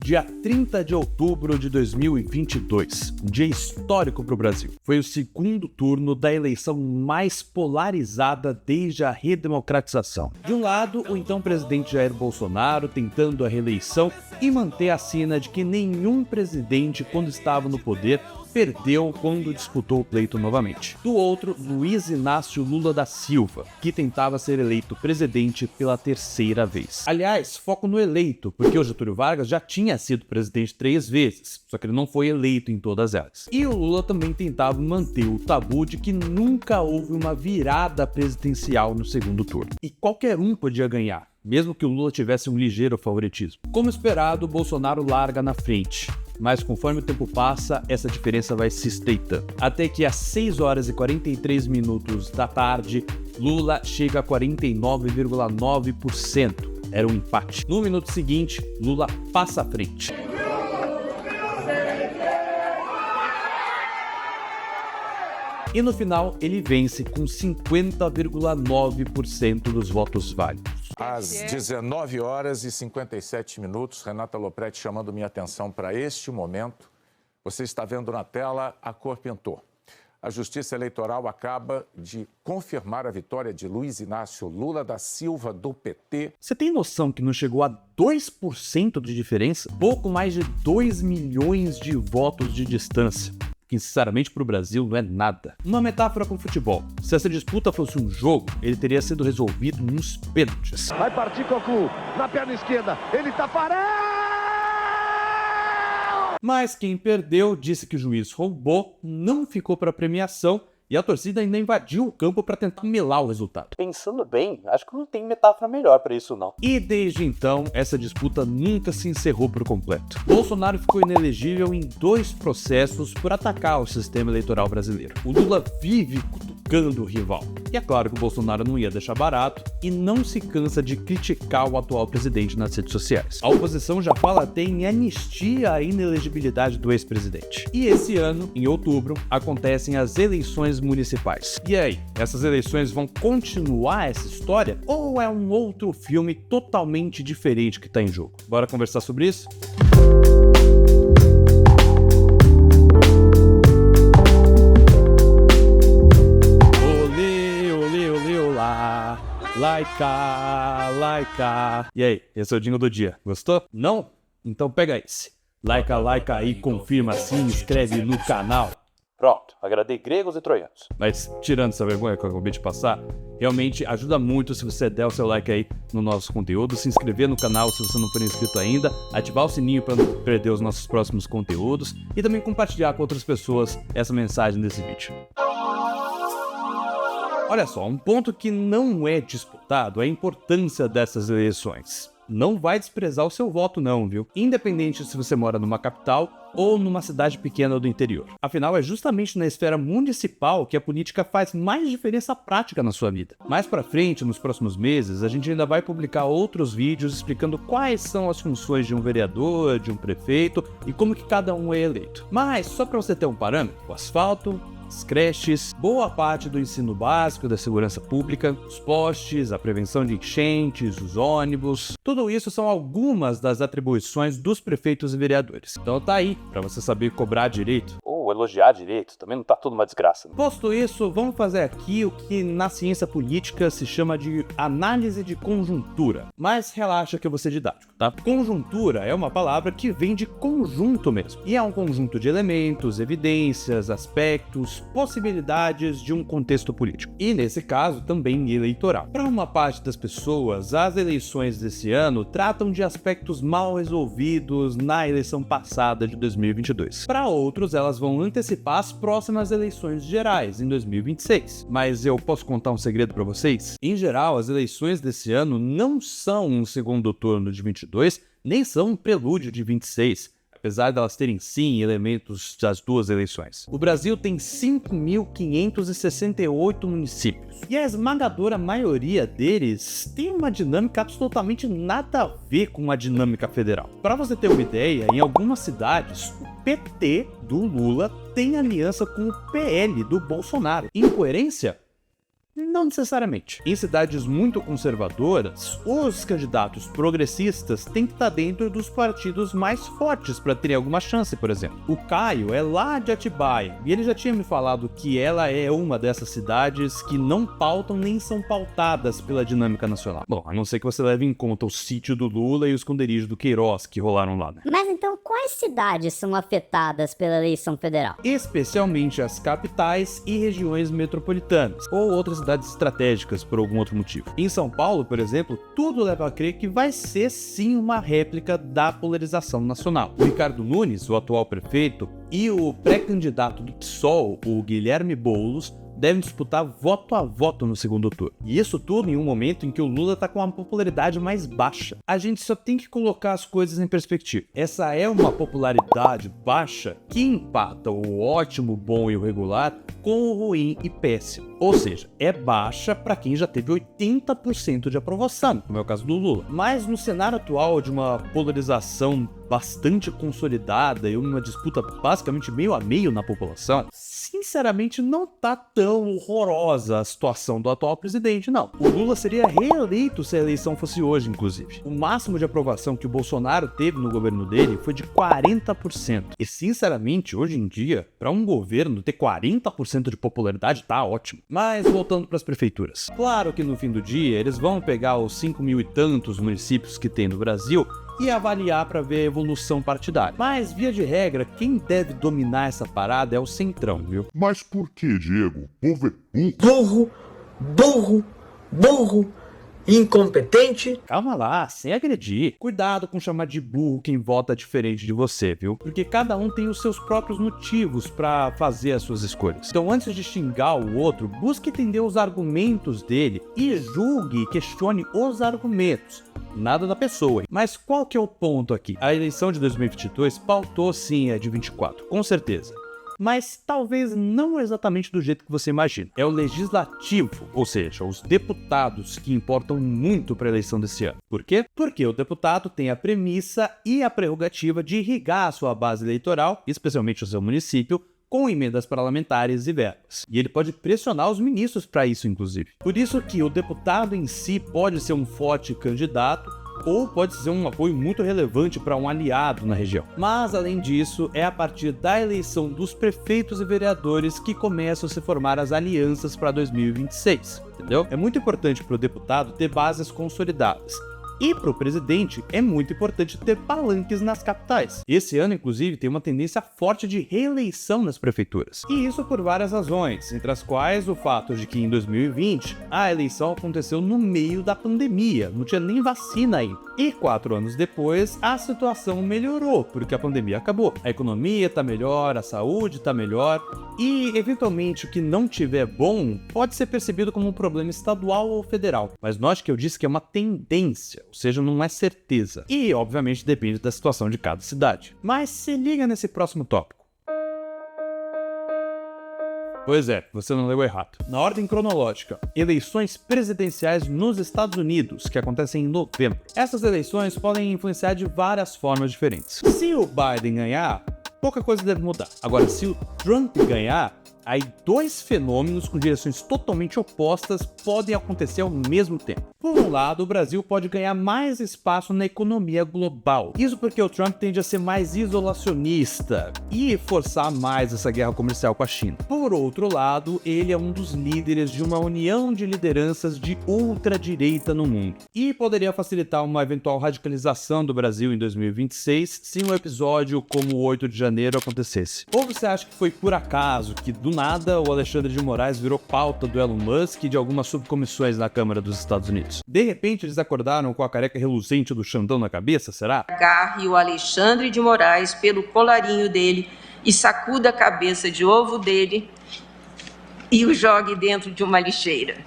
dia 30 de outubro de 2022, um dia histórico para o Brasil. Foi o segundo turno da eleição mais polarizada desde a redemocratização. De um lado, o então presidente Jair Bolsonaro tentando a reeleição e manter a cena de que nenhum presidente, quando estava no poder, perdeu quando disputou o pleito novamente. Do outro, Luiz Inácio Lula da Silva, que tentava ser eleito presidente pela terceira vez. Aliás, foco no eleito, porque o Getúlio Vargas já tinha sido presidente 3 vezes, só que ele não foi eleito em todas elas. E o Lula também tentava manter o tabu de que nunca houve uma virada presidencial no segundo turno. E qualquer um podia ganhar, mesmo que o Lula tivesse um ligeiro favoritismo. Como esperado, Bolsonaro larga na frente. Mas conforme o tempo passa, essa diferença vai se estreitando. Até que às 6 horas e 43 minutos da tarde, Lula chega a 49,9%. Era um empate. No minuto seguinte, Lula passa à frente. E no final, ele vence com 50,9% dos votos válidos. Às 19 horas e 57 minutos, Renata Lopretti chamando minha atenção para este momento. Você está vendo na tela, a cor pintou. A Justiça Eleitoral acaba de confirmar a vitória de Luiz Inácio Lula da Silva, do PT. Você tem noção que não chegou a 2% de diferença? Pouco mais de 2 milhões de votos de distância. Que, sinceramente, para o Brasil não é nada. Uma metáfora com o futebol. Se essa disputa fosse um jogo, ele teria sido resolvido nos pênaltis. Vai partir Cocu, na perna esquerda, ele tá parado! Mas quem perdeu disse que o juiz roubou, não ficou para premiação e a torcida ainda invadiu o campo para tentar melar o resultado. Pensando bem, acho que não tem metáfora melhor para isso não. E desde então, essa disputa nunca se encerrou por completo. Bolsonaro ficou inelegível em 2 processos por atacar o sistema eleitoral brasileiro. O Lula vive cutucando o rival. E é claro que o Bolsonaro não ia deixar barato e não se cansa de criticar o atual presidente nas redes sociais. A oposição já fala até em anistia à inelegibilidade do ex-presidente. E esse ano, em outubro, acontecem as eleições municipais. E aí, essas eleições vão continuar essa história? Ou é um outro filme totalmente diferente que está em jogo? Bora conversar sobre isso? Laica. E aí, esse é o jingle do dia. Gostou? Não? Então pega esse. Laica aí, confirma, se inscreve no canal. Pronto, agradei gregos e troianos. Mas tirando essa vergonha que eu acabei de passar, realmente ajuda muito se você der o seu like aí no nosso conteúdo, se inscrever no canal se você não for inscrito ainda, ativar o sininho para não perder os nossos próximos conteúdos e também compartilhar com outras pessoas essa mensagem desse vídeo. Olha só, um ponto que não é disputado é a importância dessas eleições. Não vai desprezar o seu voto não, viu? Independente se você mora numa capital ou numa cidade pequena do interior. Afinal, é justamente na esfera municipal que a política faz mais diferença prática na sua vida. Mais pra frente, nos próximos meses, a gente ainda vai publicar outros vídeos explicando quais são as funções de um vereador, de um prefeito e como que cada um é eleito. Mas, só pra você ter um parâmetro, o asfalto, as creches, boa parte do ensino básico da segurança pública, os postes, a prevenção de enchentes, os ônibus, tudo isso são algumas das atribuições dos prefeitos e vereadores. Então tá aí, pra você saber cobrar direito. Ou elogiar direito, também não tá tudo uma desgraça. Né? Posto isso, vamos fazer aqui o que na ciência política se chama de análise de conjuntura. Mas relaxa que eu vou ser didático, tá? Conjuntura é uma palavra que vem de conjunto mesmo. E é um conjunto de elementos, evidências, aspectos, possibilidades de um contexto político. E nesse caso, também eleitoral. Para uma parte das pessoas, as eleições desse ano tratam de aspectos mal resolvidos na eleição passada de 2022. Para outros, elas vão antecipar as próximas eleições gerais, em 2026. Mas eu posso contar um segredo para vocês? Em geral, as eleições desse ano não são um segundo turno de 22, nem são um prelúdio de 26. Apesar de elas terem, sim, elementos das duas eleições. O Brasil tem 5.568 municípios, e a esmagadora maioria deles tem uma dinâmica absolutamente nada a ver com a dinâmica federal. Para você ter uma ideia, em algumas cidades, o PT do Lula tem aliança com o PL do Bolsonaro. Incoerência? Não necessariamente. Em cidades muito conservadoras, os candidatos progressistas têm que estar dentro dos partidos mais fortes para terem alguma chance, por exemplo. O Caio é lá de Atibaia, e ele já tinha me falado que ela é uma dessas cidades que não pautam nem são pautadas pela dinâmica nacional. Bom, a não ser que você leve em conta o sítio do Lula e o esconderijo do Queiroz que rolaram lá, né? Mas então quais cidades são afetadas pela eleição federal? Especialmente as capitais e regiões metropolitanas, ou outras cidades estratégicas por algum outro motivo. Em São Paulo, por exemplo, tudo leva a crer que vai ser sim uma réplica da polarização nacional. O Ricardo Nunes, o atual prefeito, e o pré-candidato do PSOL, o Guilherme Boulos, devem disputar voto a voto no segundo turno. E isso tudo em um momento em que o Lula tá com uma popularidade mais baixa. A gente só tem que colocar as coisas em perspectiva. Essa é uma popularidade baixa que empata o ótimo, bom e o regular com o ruim e péssimo. Ou seja, é baixa para quem já teve 80% de aprovação, como é o caso do Lula. Mas no cenário atual de uma polarização bastante consolidada e uma disputa basicamente meio a meio na população, sinceramente não tá tão horrorosa a situação do atual presidente, não. O Lula seria reeleito se a eleição fosse hoje, inclusive. O máximo de aprovação que o Bolsonaro teve no governo dele foi de 40%. E sinceramente, hoje em dia, para um governo ter 40% de popularidade tá ótimo. Mas voltando para as prefeituras. Claro que no fim do dia, eles vão pegar os 5.000 e tantos municípios que tem no Brasil e avaliar para ver a evolução partidária. Mas, via de regra, quem deve dominar essa parada é o Centrão, viu? Mas por que, Diego? O povo é burro, burro, burro, incompetente. Calma lá, sem agredir. Cuidado com chamar de burro quem vota diferente de você, viu? Porque cada um tem os seus próprios motivos para fazer as suas escolhas. Então, antes de xingar o outro, busque entender os argumentos dele e julgue e questione os argumentos. Nada da pessoa. Mas qual que é o ponto aqui? A eleição de 2022 pautou sim a de 24, com certeza. Mas talvez não exatamente do jeito que você imagina. É o legislativo, ou seja, os deputados que importam muito para a eleição desse ano. Por quê? Porque o deputado tem a premissa e a prerrogativa de irrigar a sua base eleitoral, especialmente o seu município, com emendas parlamentares e verbas. E ele pode pressionar os ministros para isso, inclusive. Por isso que o deputado em si pode ser um forte candidato ou pode ser um apoio muito relevante para um aliado na região. Mas, além disso, é a partir da eleição dos prefeitos e vereadores que começam a se formar as alianças para 2026, entendeu? É muito importante para o deputado ter bases consolidadas. E para o presidente é muito importante ter palanques nas capitais. Esse ano, inclusive, tem uma tendência forte de reeleição nas prefeituras. E isso por várias razões, entre as quais o fato de que em 2020 a eleição aconteceu no meio da pandemia, não tinha nem vacina ainda. E 4 anos depois, a situação melhorou, porque a pandemia acabou. A economia tá melhor, a saúde tá melhor, e eventualmente o que não tiver bom pode ser percebido como um problema estadual ou federal. Mas note que eu disse que é uma tendência, ou seja, não é certeza. E, obviamente, depende da situação de cada cidade. Mas se liga nesse próximo tópico. Pois é, você não leu errado. Na ordem cronológica, eleições presidenciais nos Estados Unidos, que acontecem em novembro. Essas eleições podem influenciar de várias formas diferentes. Se o Biden ganhar, pouca coisa deve mudar. Agora, se o Trump ganhar, aí dois fenômenos com direções totalmente opostas podem acontecer ao mesmo tempo. Por um lado, o Brasil pode ganhar mais espaço na economia global. Isso porque o Trump tende a ser mais isolacionista e forçar mais essa guerra comercial com a China. Por outro lado, ele é um dos líderes de uma união de lideranças de ultradireita no mundo. E poderia facilitar uma eventual radicalização do Brasil em 2026 se um episódio como o 8 de janeiro acontecesse. Ou você acha que foi por acaso que do nada o Alexandre de Moraes virou pauta do Elon Musk e de algumas subcomissões na Câmara dos Estados Unidos? De repente eles acordaram com a careca reluzente do Xandão na cabeça, será? Agarre o Alexandre de Moraes pelo colarinho dele e sacuda a cabeça de ovo dele e o jogue dentro de uma lixeira.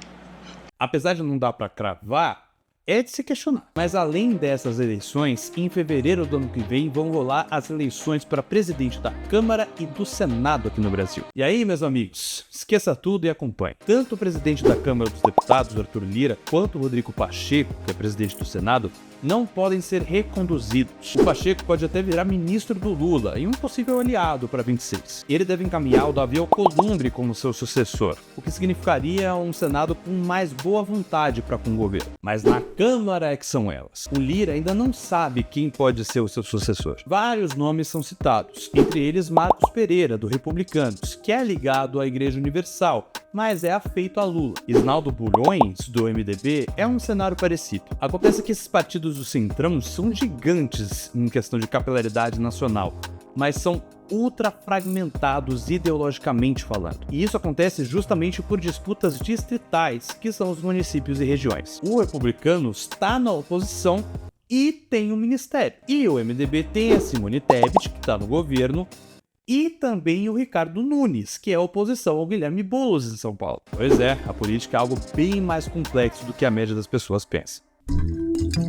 Apesar de não dar pra cravar, é de se questionar. Mas além dessas eleições, em fevereiro do ano que vem vão rolar as eleições para presidente da Câmara e do Senado aqui no Brasil. E aí, meus amigos, esqueça tudo e acompanhe. Tanto o presidente da Câmara dos Deputados, Arthur Lira, quanto o Rodrigo Pacheco, que é presidente do Senado, não podem ser reconduzidos. O Pacheco pode até virar ministro do Lula e um possível aliado para 26. Ele deve encaminhar o Davi Alcolumbre como seu sucessor, o que significaria um Senado com mais boa vontade para com o governo. Mas na Câmara é que são elas. O Lira ainda não sabe quem pode ser o seu sucessor. Vários nomes são citados, entre eles Marcos Pereira, do Republicanos, que é ligado à Igreja Universal, mas é afeito a Lula. Isnaldo Bulhões, do MDB, é um cenário parecido. Acontece que esses partidos do Centrão são gigantes em questão de capilaridade nacional, mas são ultra fragmentados ideologicamente falando. E isso acontece justamente por disputas distritais, que são os municípios e regiões. O Republicanos está na oposição e tem um ministério. E o MDB tem a Simone Tebet, que está no governo, e também o Ricardo Nunes, que é oposição ao Guilherme Boulos em São Paulo. Pois é, a política é algo bem mais complexo do que a média das pessoas pensa.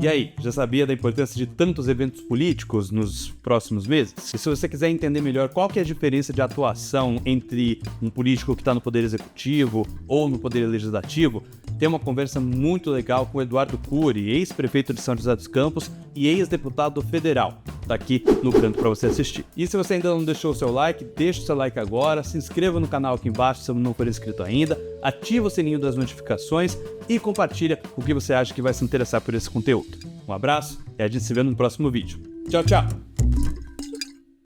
E aí, já sabia da importância de tantos eventos políticos nos próximos meses? E se você quiser entender melhor qual que é a diferença de atuação entre um político que está no poder executivo ou no poder legislativo, tem uma conversa muito legal com o Eduardo Cury, ex-prefeito de São José dos Campos e ex-deputado federal. Tá aqui no canto para você assistir. E se você ainda não deixou o seu like, deixa o seu like agora, se inscreva no canal aqui embaixo se não for inscrito ainda, ativa o sininho das notificações e compartilha o que você acha que vai se interessar por esse conteúdo. Um abraço e a gente se vê no próximo vídeo. Tchau, tchau!